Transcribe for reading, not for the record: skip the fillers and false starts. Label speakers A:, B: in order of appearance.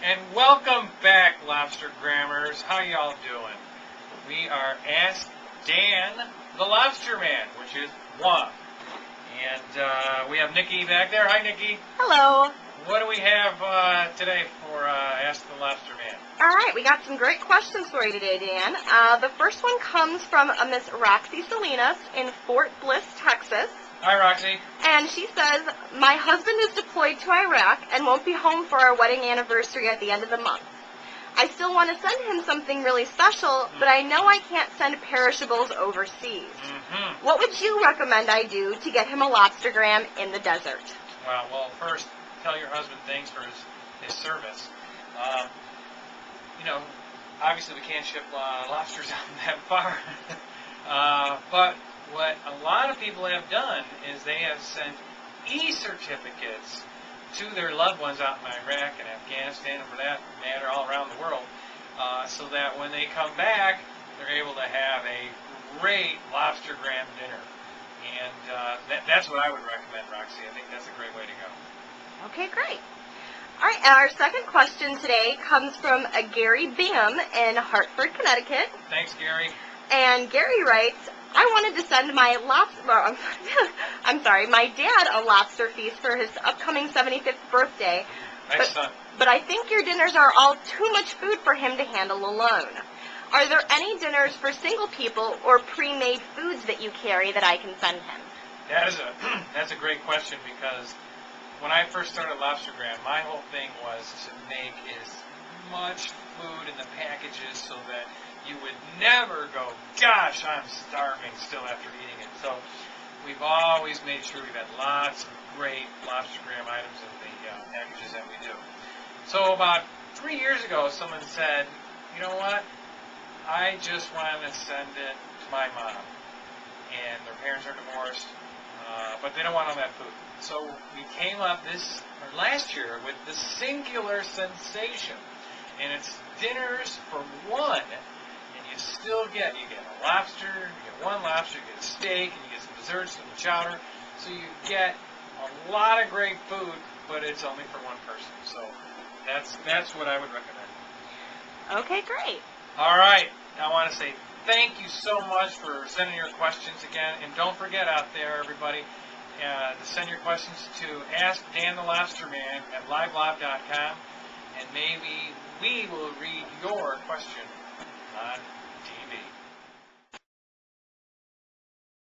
A: And welcome back, Lobster Grammars. How y'all doing? We are Ask Dan, the Lobster Man, which is one. And we have Nikki back there. Hi, Nikki.
B: Hello.
A: What do we have today for Ask the Lobster Man?
B: All right, we got some great questions for you today, Dan. The first one comes from a Miss Roxy Salinas in Fort Bliss, Texas.
A: Hi, Roxy.
B: And she says, my husband is deployed to Iraq and won't be home for our wedding anniversary at the end of the month. I still want to send him something really special, but I know I can't send perishables overseas. What would you recommend I do to get him a lobstergram in the desert?
A: Well, first, tell your husband thanks for his service. Obviously we can't ship lobsters out that far. But what a lot of people have done is they have sent e-certificates to their loved ones out in Iraq and Afghanistan, and for that matter, all around the world, so that when they come back, they're able to have a great lobstergram dinner. And that's what I would recommend, Roxy. I think that's a great way to go.
B: Okay, great. All right, our second question today comes from a Gary Bingham in Hartford, Connecticut.
A: Thanks, Gary.
B: And Gary writes, I wanted to send my my dad a lobster feast for his upcoming 75th birthday.
A: Nice, son.
B: But I think your dinners are all too much food for him to handle alone. Are there any dinners for single people or pre-made foods that you carry that I can send him?
A: That's a great question, because when I first started Lobstergram, my whole thing was to make as much food in the packages so that you would never go, gosh, I'm starving still after eating it. So we've always made sure we've had lots of great Lobstergram items in the packages that we do. So about 3 years ago, someone said, you know what, I just want to send it to my mom. And their parents are divorced, but they don't want all that food. So we came up last year with the singular sensation. And it's dinners for one. And you still get a lobster, you get one lobster, you get a steak, and you get some desserts, some chowder. So you get a lot of great food, but it's only for one person. So that's what I would recommend.
B: Okay, great.
A: All right. I want to say thank you so much for sending your questions again. And don't forget out there, everybody, to send your questions to Ask Dan the Lobster Man at livelob.com, and maybe we will read your question on